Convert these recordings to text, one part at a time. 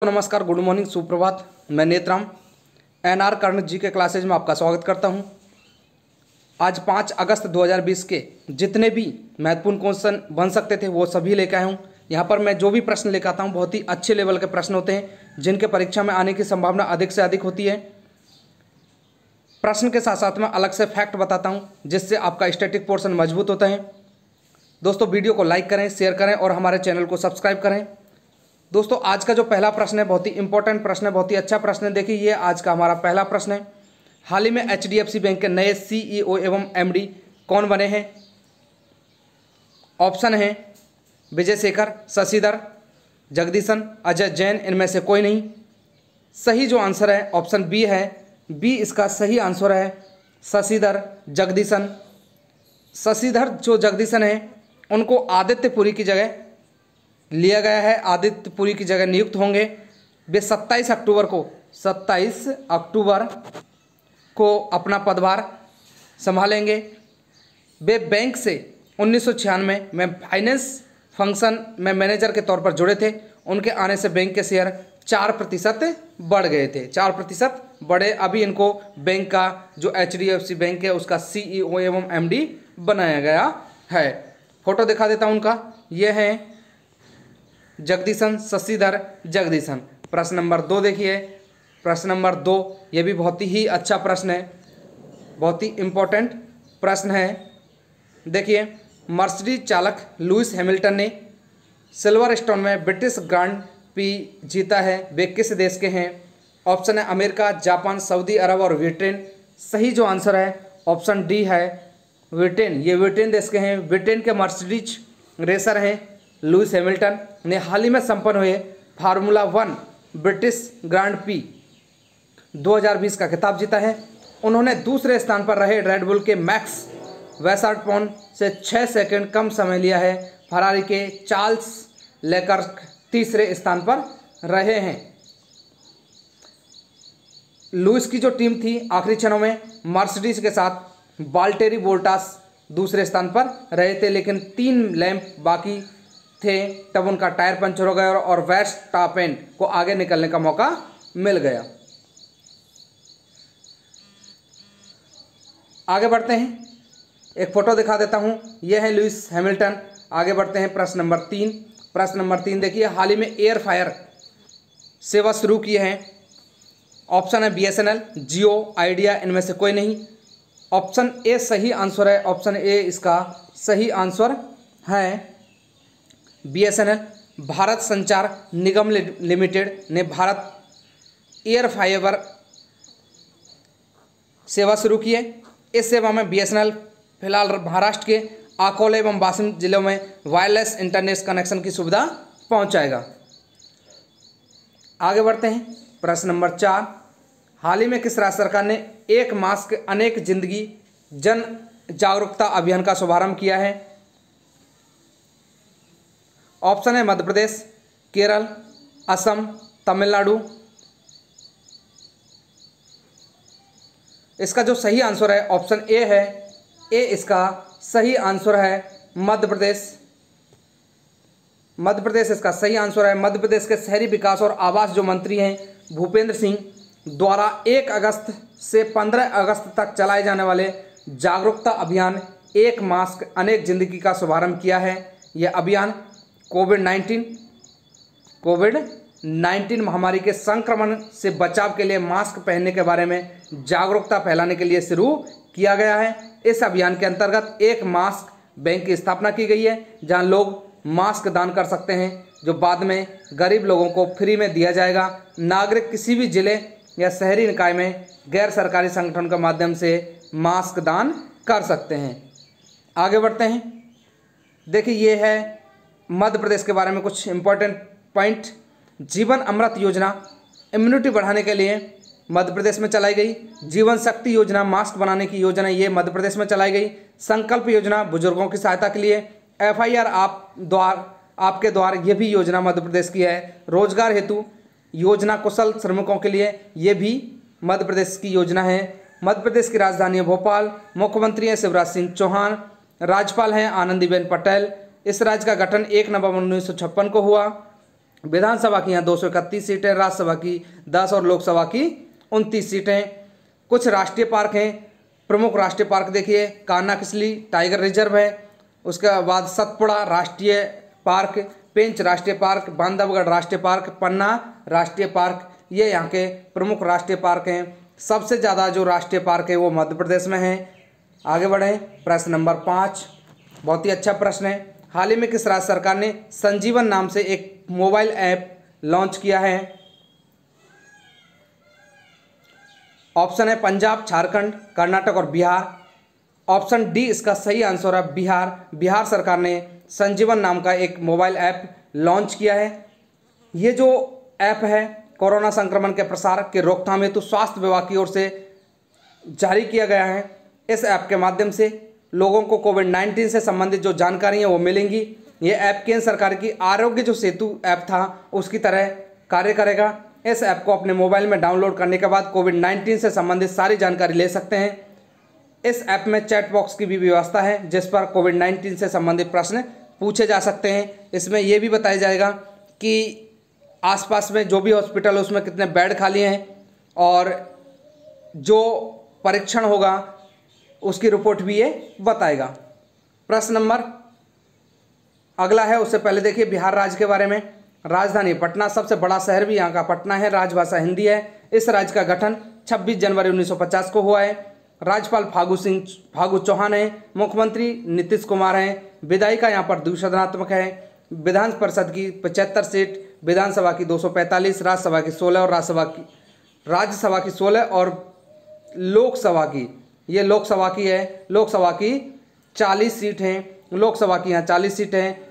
नमस्कार, good morning, सुप्रभात। मैं नेत्राम एनआर कर्ण जी के क्लासेज में आपका स्वागत करता हूं। आज 5 अगस्त 2020 के जितने भी महत्वपूर्ण क्वेश्चन बन सकते थे वो सभी लेकर आया हूं। यहां पर मैं जो भी प्रश्न लेकर आता हूं बहुत ही अच्छे लेवल के प्रश्न होते हैं जिनके परीक्षा में आने की संभावना अधिक से अधिक होती है। प्रश्न के साथ साथ मैं अलग से फैक्ट बताता हूँ जिससे आपका स्टैटिक पोर्शन मजबूत होता है। दोस्तों, वीडियो को लाइक करें, शेयर करें और हमारे चैनल को सब्सक्राइब करें। दोस्तों, आज का जो पहला प्रश्न है बहुत ही इंपॉर्टेंट प्रश्न है, बहुत ही अच्छा प्रश्न है। देखिए, ये आज का हमारा पहला प्रश्न है। हाल ही में एचडीएफसी बैंक के नए सीईओ एवं एमडी कौन बने हैं? ऑप्शन है विजय शेखर, शशिधर, जगदीशन, अजय जैन, इनमें से कोई नहीं। सही जो आंसर है ऑप्शन बी है। बी इसका सही आंसर है, शशिधर जगदीशन। शशिधर जो जगदीशन है उनको आदित्यपुरी की जगह लिया गया है, आदित्यपुरी की जगह नियुक्त होंगे। वे 27 अक्टूबर को अपना पदभार संभालेंगे। वे बैंक से 1996 में फाइनेंस फंक्शन में मैनेजर के तौर पर जुड़े थे। उनके आने से बैंक के शेयर 4% बढ़ गए थे, 4% बढ़े। अभी इनको बैंक का जो एचडीएफसी बैंक है उसका सीईओ एवं एमडी बनाया गया है। फोटो दिखा देता हूं उनका। ये है जगदीशन, शशिधर जगदीशन। प्रश्न नंबर 2 देखिए। प्रश्न नंबर 2 ये भी बहुत ही अच्छा प्रश्न है, बहुत ही इम्पोर्टेंट प्रश्न है। देखिए, मर्सिडीज चालक लुइस हैमिल्टन ने सिल्वर स्टोन में ब्रिटिश ग्रांड प्री जीता है। वे किस देश के हैं? ऑप्शन है अमेरिका, जापान, सऊदी अरब और ब्रिटेन। सही जो आंसर है ऑप्शन डी है, ब्रिटेन। ये ब्रिटेन देश के हैं। ब्रिटेन के मर्सिडीज रेसर हैं लुइस हैमिल्टन ने हाल ही में संपन्न हुए फार्मूला 1 ब्रिटिश ग्रांड प्री 2020 का खिताब जीता है। उन्होंने दूसरे स्थान पर रहे रेड बुल के मैक्स वेस्टरपोन से 6 सेकंड कम समय लिया है। फरारी के चार्ल्स लेक्लर्क तीसरे स्थान पर रहे हैं। लुइस की जो टीम थी आखिरी क्षणों में मर्सिडीज के साथ वाल्टेरी बोल्टास दूसरे स्थान पर रहे थे, लेकिन 3 लैंप बाकी थे तब उनका टायर पंचर हो गया और वर्स्टापेन को आगे निकलने का मौका मिल गया। आगे बढ़ते हैं, एक फोटो दिखा देता हूं। यह है लुइस हैमिल्टन। आगे बढ़ते हैं प्रश्न नंबर 3। प्रश्न नंबर 3 देखिए, हाल ही में एयर फायर सेवा शुरू की है। ऑप्शन है बीएसएनएल, जियो, आइडिया, इनमें से कोई नहीं। ऑप्शन ए सही आंसर है, ऑप्शन ए इसका सही आंसर है। बीएसएनएल भारत संचार निगम लिमिटेड ने भारत एयर फाइबर सेवा शुरू की है। इस सेवा में बीएसएनएल फिलहाल महाराष्ट्र के अकोला एवं वाशिम जिलों में वायरलेस इंटरनेट कनेक्शन की सुविधा पहुंचाएगा। आगे बढ़ते हैं, प्रश्न नंबर 4। हाल ही में किस राज्य सरकार ने एक मास्क अनेक जिंदगी जन जागरूकता अभियान का शुभारंभ किया है? ऑप्शन है मध्य प्रदेश, केरल, असम, तमिलनाडु। इसका जो सही आंसर है ऑप्शन ए है। ए इसका सही आंसर है, मध्य प्रदेश। मध्य प्रदेश इसका सही आंसर है। मध्य प्रदेश के शहरी विकास और आवास जो मंत्री हैं भूपेंद्र सिंह द्वारा 1 अगस्त से 15 अगस्त तक चलाए जाने वाले जागरूकता अभियान एक मास्क अनेक जिंदगी का शुभारंभ किया है। यह अभियान कोविड-19 महामारी के संक्रमण से बचाव के लिए मास्क पहनने के बारे में जागरूकता फैलाने के लिए शुरू किया गया है। इस अभियान के अंतर्गत एक मास्क बैंक की स्थापना की गई है जहां लोग मास्क दान कर सकते हैं जो बाद में गरीब लोगों को फ्री में दिया जाएगा। नागरिक किसी भी जिले या शहरी निकाय में गैर सरकारी संगठन के माध्यम से मास्क दान कर सकते हैं। आगे बढ़ते हैं, देखिए ये है मध्य प्रदेश के बारे में कुछ इंपॉर्टेंट पॉइंट। जीवन अमृत योजना इम्यूनिटी बढ़ाने के लिए मध्य प्रदेश में चलाई गई। जीवन शक्ति योजना मास्क बनाने की योजना ये मध्य प्रदेश में चलाई गई। संकल्प योजना बुजुर्गों की सहायता के लिए। एफआईआर आपके द्वार ये भी योजना मध्य प्रदेश की है। रोजगार हेतु योजना कुशल श्रमिकों के लिए ये भी मध्य प्रदेश की योजना है। मध्य प्रदेश की राजधानी है भोपाल। मुख्यमंत्री हैं शिवराज सिंह चौहान। राज्यपाल हैं आनंदीबेन पटेल। इस राज्य का गठन 1 नवंबर 1956 को हुआ। विधानसभा की यहाँ 231 सीटें, राज्यसभा की 10 और लोकसभा की 29 सीटें। कुछ राष्ट्रीय पार्क हैं, प्रमुख राष्ट्रीय पार्क देखिए, कान्हा किसली टाइगर रिजर्व है, उसके बाद सतपुड़ा राष्ट्रीय पार्क, पेंच राष्ट्रीय पार्क, बांधवगढ़ राष्ट्रीय पार्क, पन्ना राष्ट्रीय पार्क, ये यहाँ के प्रमुख राष्ट्रीय पार्क हैं। सबसे ज़्यादा जो राष्ट्रीय पार्क है वो मध्य प्रदेश में है। आगे बढ़ें, प्रश्न नंबर 5, बहुत ही अच्छा प्रश्न है। हाल ही में किस राज्य सरकार ने संजीवन नाम से एक मोबाइल ऐप लॉन्च किया है? ऑप्शन है पंजाब, झारखंड, कर्नाटक और बिहार। ऑप्शन डी इसका सही आंसर है बिहार। बिहार सरकार ने संजीवन नाम का एक मोबाइल ऐप लॉन्च किया है। ये जो ऐप है कोरोना संक्रमण के प्रसार के रोकथाम हेतु स्वास्थ्य विभाग की ओर से जारी किया गया है। इस ऐप के माध्यम से लोगों को कोविड-19 से संबंधित जो जानकारी है वो मिलेंगी। ये ऐप केंद्र सरकार की आरोग्य जो सेतु ऐप था उसकी तरह कार्य करेगा। इस ऐप को अपने मोबाइल में डाउनलोड करने के बाद कोविड-19 से संबंधित सारी जानकारी ले सकते हैं। इस ऐप में चैट बॉक्स की भी व्यवस्था है जिस पर कोविड-19 से संबंधित प्रश्न पूछे जा सकते हैं। इसमें यह भी बताया जाएगा कि आसपास में जो भी हॉस्पिटल है उसमें कितने बेड खाली हैं और जो परीक्षण होगा उसकी रिपोर्ट भी ये बताएगा। प्रश्न नंबर अगला है, उससे पहले देखिए बिहार राज्य के बारे में। राजधानी पटना, सबसे बड़ा शहर भी यहाँ का पटना है, राजभाषा हिंदी है। इस राज्य का गठन 26 जनवरी 1950 को हुआ है। राज्यपाल फागू चौहान है, मुख्यमंत्री नीतीश कुमार हैं, विधायिका यहाँ पर द्विसदनात्मक है। विधान परिषद की 75 सीट, विधानसभा की 245, राज्यसभा की 16 और राज्यसभा की 16 और लोकसभा की, ये लोकसभा की है, लोकसभा की 40 सीट हैं। लोकसभा की यहाँ 40 सीट हैं।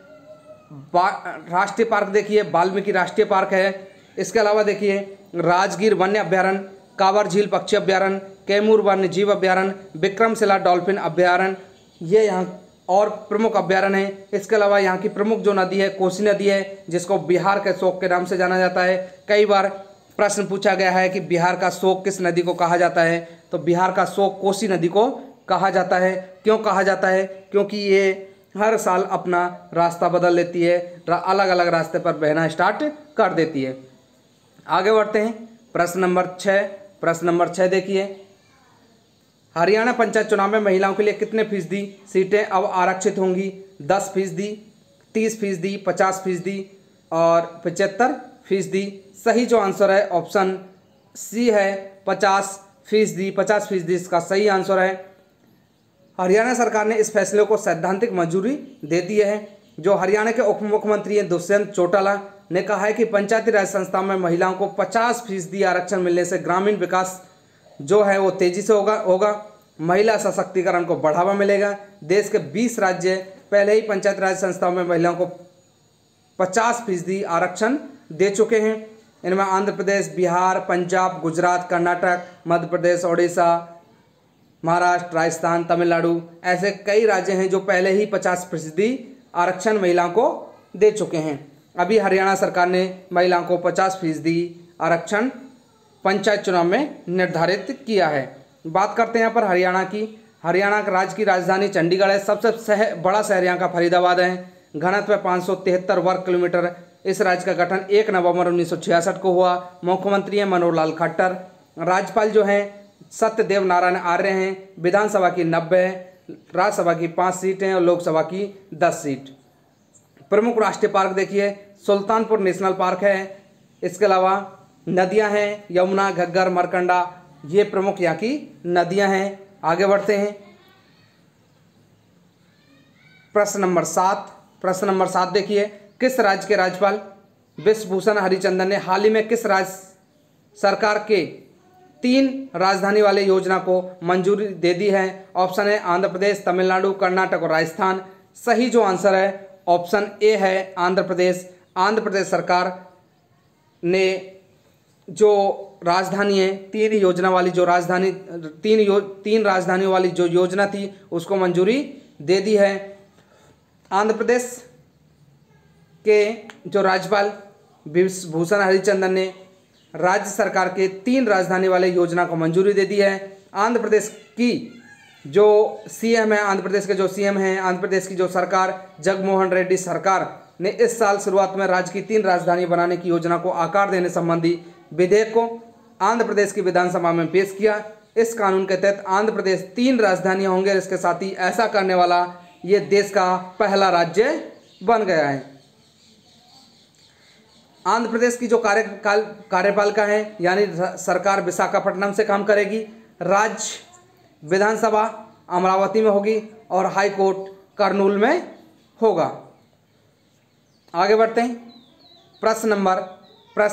राष्ट्रीय पार्क देखिए, वाल्मीकि राष्ट्रीय पार्क है। इसके अलावा देखिए राजगीर वन्य अभ्यारण्य, कांवर झील पक्षी अभ्यारण्य, कैमूर वन्य जीव अभ्यारण्य, विक्रमशिला डॉल्फिन अभ्यारण्य, ये यहाँ और प्रमुख अभ्यारण्य है। इसके अलावा यहाँ की प्रमुख जो नदी है कोसी नदी है, जिसको बिहार के शोक के नाम से जाना जाता है। कई बार प्रश्न पूछा गया है कि बिहार का शोक किस नदी को कहा जाता है, तो बिहार का शोक कोसी नदी को कहा जाता है। क्यों कहा जाता है? क्योंकि ये हर साल अपना रास्ता बदल लेती है, अलग अलग रास्ते पर बहना स्टार्ट कर देती है। आगे बढ़ते हैं, प्रश्न नंबर 6। प्रश्न नंबर 6 देखिए, हरियाणा पंचायत चुनाव में महिलाओं के लिए कितने फीसदी सीटें अब आरक्षित होंगी? 10%, 30%, 50% और 75%। सही जो आंसर है ऑप्शन सी है 50%। 50% इसका सही आंसर है। हरियाणा सरकार ने इस फैसले को सैद्धांतिक मंजूरी दे दी है। जो हरियाणा के उप मुख्यमंत्री हैं दुष्यंत चौटाला ने कहा है कि पंचायती राज संस्थाओं में महिलाओं को 50% आरक्षण मिलने से ग्रामीण विकास जो है वो तेजी से होगा, महिला सशक्तिकरण को बढ़ावा मिलेगा। देश के 20 राज्य पहले ही पंचायत राज संस्थाओं में महिलाओं को 50% आरक्षण दे चुके हैं। इनमें आंध्र प्रदेश, बिहार, पंजाब, गुजरात, कर्नाटक, मध्य प्रदेश, ओडिशा, महाराष्ट्र, राजस्थान, तमिलनाडु, ऐसे कई राज्य हैं जो पहले ही 50% आरक्षण महिलाओं को दे चुके हैं। अभी हरियाणा सरकार ने महिलाओं को 50% आरक्षण पंचायत चुनाव में निर्धारित किया है। बात करते हैं यहाँ पर हरियाणा की। हरियाणा राज्य की राजधानी चंडीगढ़ है। सबसे बड़ा शहर यहाँ का फरीदाबाद है। घनत्व 573 वर्ग किलोमीटर। इस राज्य का गठन 1 नवंबर 1966 को हुआ। मुख्यमंत्री हैं मनोहर लाल खट्टर। राज्यपाल जो हैं सत्यदेव नारायण आर्य हैं। विधानसभा की 90 है, राज्यसभा की 5 सीटें और लोकसभा की 10 सीट। प्रमुख राष्ट्रीय पार्क देखिए, सुल्तानपुर नेशनल पार्क है। इसके अलावा नदियां हैं यमुना, घग्गर, मरकंडा, ये प्रमुख यहाँ की नदियां हैं। आगे बढ़ते हैं, प्रश्न नंबर 7। प्रश्न नंबर 7 देखिए, किस राज्य के राज्यपाल विश्वभूषण हरिचंदन ने हाल ही में किस राज्य सरकार के 3 राजधानी वाले योजना को मंजूरी दे दी है? ऑप्शन है आंध्र प्रदेश, तमिलनाडु, कर्नाटक और राजस्थान। सही जो आंसर है ऑप्शन ए है आंध्र प्रदेश। आंध्र प्रदेश सरकार ने जो राजधानी है 3 योजना वाली जो राजधानी 3 राजधानियों वाली जो योजना थी उसको मंजूरी दे दी है। आंध्र प्रदेश के जो राज्यपाल विश्वभूषण हरिचंदन ने राज्य सरकार के 3 राजधानी वाले योजना को मंजूरी दे दी है। आंध्र प्रदेश की जो सीएम है, आंध्र प्रदेश के जो सीएम हैं, आंध्र प्रदेश की जो सरकार जगनमोहन रेड्डी सरकार ने इस साल शुरुआत में राज्य की 3 राजधानी बनाने की योजना को आकार देने संबंधी विधेयक को आंध्र प्रदेश की विधानसभा में पेश किया। इस कानून के तहत आंध्र प्रदेश 3 राजधानियां होंगे। इसके साथ ही ऐसा करने वाला ये देश का पहला राज्य बन गया है। आंध्र प्रदेश की जो कार्यपालिका है यानी सरकार विशाखापट्टनम से काम करेगी, राज्य विधानसभा अमरावती में होगी और हाई कोर्ट कर्नूल में होगा। आगे बढ़ते हैं। प्रश्न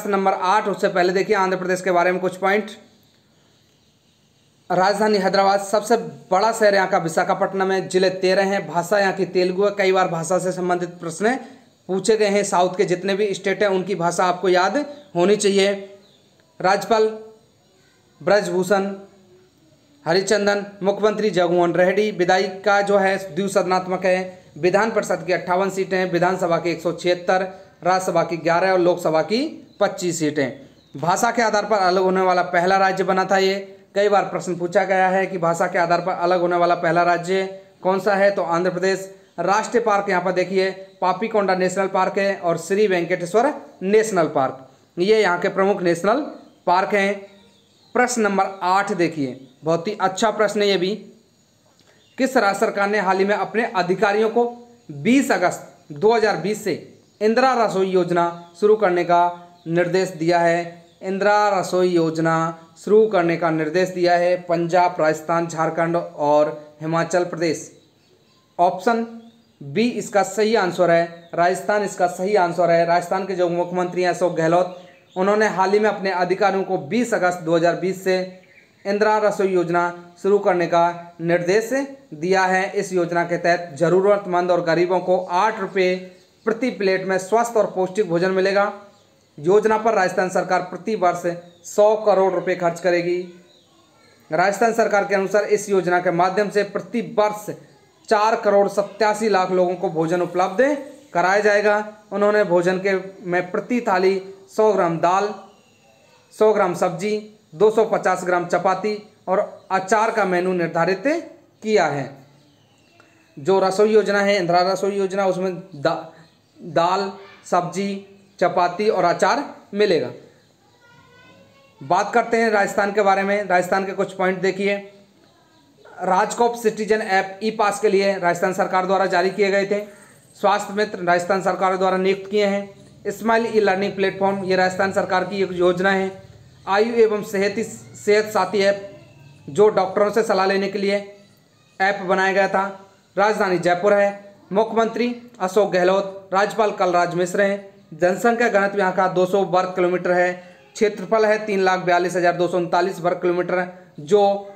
नंबर 8। उससे पहले देखिए आंध्र प्रदेश के बारे में कुछ पॉइंट। राजधानी हैदराबाद, सबसे बड़ा शहर यहाँ का विशाखापट्टनम है। जिले 13 हैं। भाषा यहाँ की तेलुगु है। कई बार भाषा से संबंधित प्रश्न पूछे गए हैं। साउथ के जितने भी स्टेट हैं उनकी भाषा आपको याद होनी चाहिए। राज्यपाल ब्रजभूषण हरिचंदन, मुख्यमंत्री जगनमोहन रेड्डी। विधायिका जो है द्विसदनात्मक है। विधान परिषद की 58 सीटें हैं। विधानसभा की 176, राज्यसभा की 11 और लोकसभा की 25 सीटें। भाषा के आधार पर अलग होने वाला पहला राज्य बना था ये। कई बार प्रश्न पूछा गया है कि भाषा के आधार पर अलग होने वाला पहला राज्य कौन सा है, तो आंध्र प्रदेश। राष्ट्रीय पार्क यहाँ पर देखिए पापीकोंडा नेशनल पार्क है और श्री वेंकटेश्वर नेशनल पार्क, ये यहाँ के प्रमुख नेशनल पार्क हैं। प्रश्न नंबर 8 देखिए, बहुत ही अच्छा प्रश्न है ये भी। किस राज्य सरकार ने हाल ही में अपने अधिकारियों को 20 अगस्त 2020 से इंदिरा रसोई योजना शुरू करने का निर्देश दिया है? इंदिरा रसोई योजना शुरू करने का निर्देश दिया है पंजाब, राजस्थान, झारखंड और हिमाचल प्रदेश। ऑप्शन बी इसका सही आंसर है। राजस्थान इसका सही आंसर है। राजस्थान के जो मुख्यमंत्री हैं अशोक गहलोत, उन्होंने हाल ही में अपने अधिकारियों को 20 अगस्त 2020 से इंदिरा रसोई योजना शुरू करने का निर्देश दिया है। इस योजना के तहत जरूरतमंद और गरीबों को 8 रुपये प्रति प्लेट में स्वस्थ और पौष्टिक भोजन मिलेगा। योजना पर राजस्थान सरकार प्रति वर्ष 100 करोड़ रुपए खर्च करेगी। राजस्थान सरकार के अनुसार इस योजना के माध्यम से प्रति वर्ष 4 करोड़ 87 लाख लोगों को भोजन उपलब्ध कराया जाएगा। उन्होंने भोजन के में प्रति थाली 100 ग्राम दाल, 100 ग्राम सब्जी, 250 ग्राम चपाती और अचार का मेनू निर्धारित किया है। जो रसोई योजना है इंदिरा रसोई योजना, उसमें दाल, सब्जी, चपाती और अचार मिलेगा। बात करते हैं राजस्थान के बारे में। राजस्थान के कुछ पॉइंट देखिए। राजकोप सिटीजन ऐप ई पास के लिए राजस्थान सरकार द्वारा जारी किए गए थे। स्वास्थ्य मित्र राजस्थान सरकार द्वारा नियुक्त किए हैं। स्माइल ई लर्निंग प्लेटफॉर्म, ये राजस्थान सरकार की एक योजना है। आयु एवं सेहत साथी ऐप, जो डॉक्टरों से सलाह लेने के लिए ऐप बनाया गया था। राजधानी जयपुर है। मुख्यमंत्री अशोक गहलोत, राज्यपाल कलराज मिश्र हैं। जनसंख्या घनत्व यहाँ का 200 वर्ग किलोमीटर है। क्षेत्रफल है 3,42,239 वर्ग किलोमीटर, जो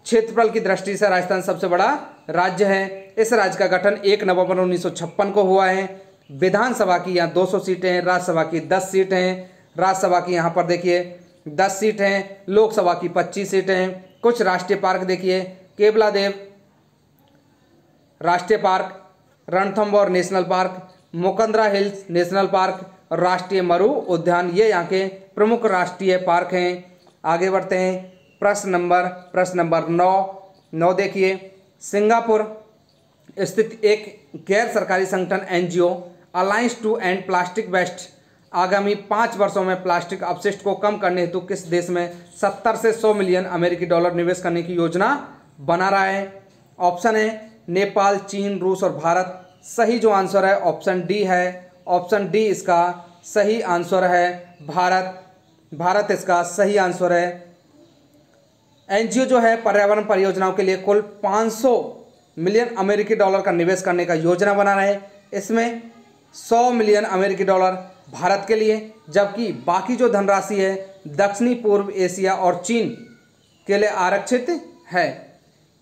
क्षेत्रफल की दृष्टि से राजस्थान सबसे बड़ा राज्य है। इस राज्य का गठन 1 नवंबर 1956 को हुआ है। विधानसभा की यहाँ 200 सीटें हैं। राज्यसभा की 10 सीटें हैं। राज्यसभा की यहाँ पर देखिए 10 सीटें हैं। लोकसभा की 25 सीटें हैं। कुछ राष्ट्रीय पार्क देखिए, केवलादेव राष्ट्रीय park, Ranthambore national park, Mukundra hills national park और राष्ट्रीय मरु उद्यान, ये यहाँ के प्रमुख राष्ट्रीय पार्क हैं। आगे बढ़ते हैं। प्रश्न नंबर 9 देखिए। सिंगापुर स्थित एक गैर सरकारी संगठन NGO alliance to end plastic waste आगामी 5 वर्षों में प्लास्टिक अपशिष्ट को कम करने हेतु किस देश में 70 से 100 मिलियन अमेरिकी डॉलर निवेश करने की योजना बना रहा है? ऑप्शन है नेपाल, चीन, रूस और भारत। सही जो आंसर है ऑप्शन डी है। ऑप्शन डी इसका सही आंसर है। भारत इसका सही आंसर है। एनजीओ जो है पर्यावरण परियोजनाओं के लिए कुल 500 मिलियन अमेरिकी डॉलर का निवेश करने का योजना बना रहे हैं। इसमें 100 मिलियन अमेरिकी डॉलर भारत के लिए, जबकि बाकी जो धनराशि है दक्षिणी पूर्व एशिया और चीन के लिए आरक्षित है।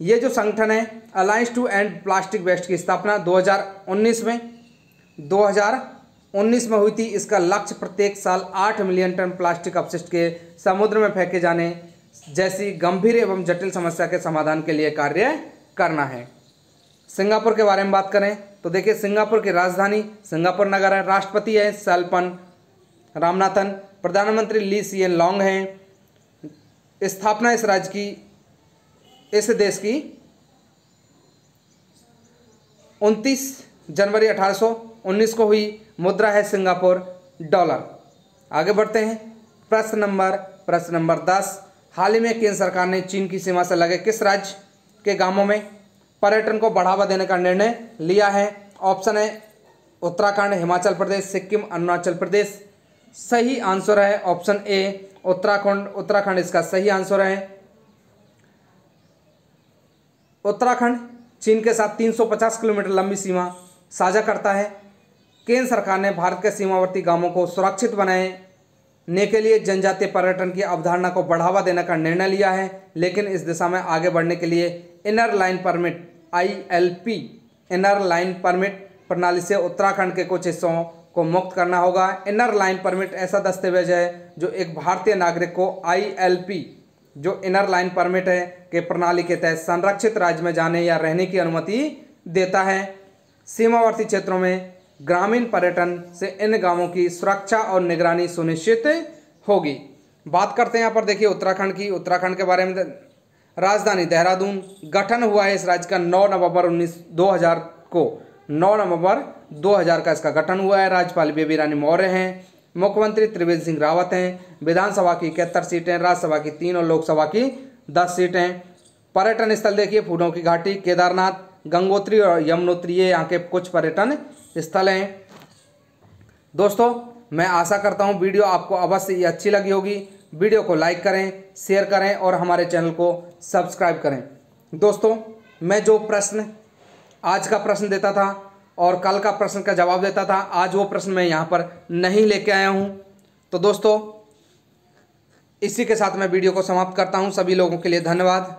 ये जो संगठन है alliance to end plastic waste की स्थापना 2019 में हुई थी। इसका लक्ष्य प्रत्येक साल 8 मिलियन टन प्लास्टिक अपशिष्ट के समुद्र में फेंके जाने जैसी गंभीर एवं जटिल समस्या के समाधान के लिए कार्य करना है। सिंगापुर के बारे में बात करें तो देखिए, सिंगापुर की राजधानी सिंगापुर नगर है। राष्ट्रपति है सैलपन रामनाथन। प्रधानमंत्री ली सिएन लॉन्ग हैं। स्थापना इस देश की 29 जनवरी 18 19 को हुई। मुद्रा है सिंगापुर डॉलर। आगे बढ़ते हैं। प्रश्न नंबर 10। हाल ही में केंद्र सरकार ने चीन की सीमा से लगे किस राज्य के गांवों में पर्यटन को बढ़ावा देने का निर्णय लिया है? ऑप्शन है उत्तराखंड, हिमाचल प्रदेश, सिक्किम, अरुणाचल प्रदेश। सही आंसर है ऑप्शन ए उत्तराखंड इसका सही आंसर है। उत्तराखंड चीन के साथ 350 किलोमीटर लंबी सीमा साझा करता है। केंद्र सरकार ने भारत के सीमावर्ती गांवों को सुरक्षित बनाने के लिए जनजातीय पर्यटन की अवधारणा को बढ़ावा देने का निर्णय लिया है, लेकिन इस दिशा में आगे बढ़ने के लिए inner line permit ILP inner line permit प्रणाली से उत्तराखंड के कुछ हिस्सों को मुक्त करना होगा। इनर लाइन परमिट ऐसा दस्तावेज है जो एक भारतीय नागरिक को ILP जो इनर लाइन परमिट है के प्रणाली के तहत संरक्षित राज्य में जाने या रहने की अनुमति देता है। सीमावर्ती क्षेत्रों में ग्रामीण पर्यटन से इन गांवों की सुरक्षा और निगरानी सुनिश्चित होगी। बात करते हैं यहाँ पर देखिए उत्तराखंड की। उत्तराखंड के बारे में राजधानी देहरादून। गठन हुआ है इस राज्य का 9 नवंबर 2000 को। 9 नवंबर 2000 का इसका गठन हुआ है। राज्यपाल बेबी रानी मौर्य हैं। मुख्यमंत्री त्रिवेंद्र सिंह रावत हैं। विधानसभा की 71 सीटें, राज्यसभा की 3 और लोकसभा की 10 सीटें। पर्यटन स्थल देखिए फूलों की घाटी, केदारनाथ, गंगोत्री और यमुनोत्री, ये यहाँ के कुछ पर्यटन स्थल हैं। दोस्तों मैं आशा करता हूँ वीडियो आपको अवश्य ही अच्छी लगी होगी। वीडियो को लाइक करें, शेयर करें और हमारे चैनल को सब्सक्राइब करें। दोस्तों मैं जो प्रश्न आज का प्रश्न देता था और कल का प्रश्न का जवाब देता था, आज वो प्रश्न मैं यहाँ पर नहीं लेके आया हूँ। तो दोस्तों इसी के साथ मैं वीडियो को समाप्त करता हूँ। सभी लोगों के लिए धन्यवाद।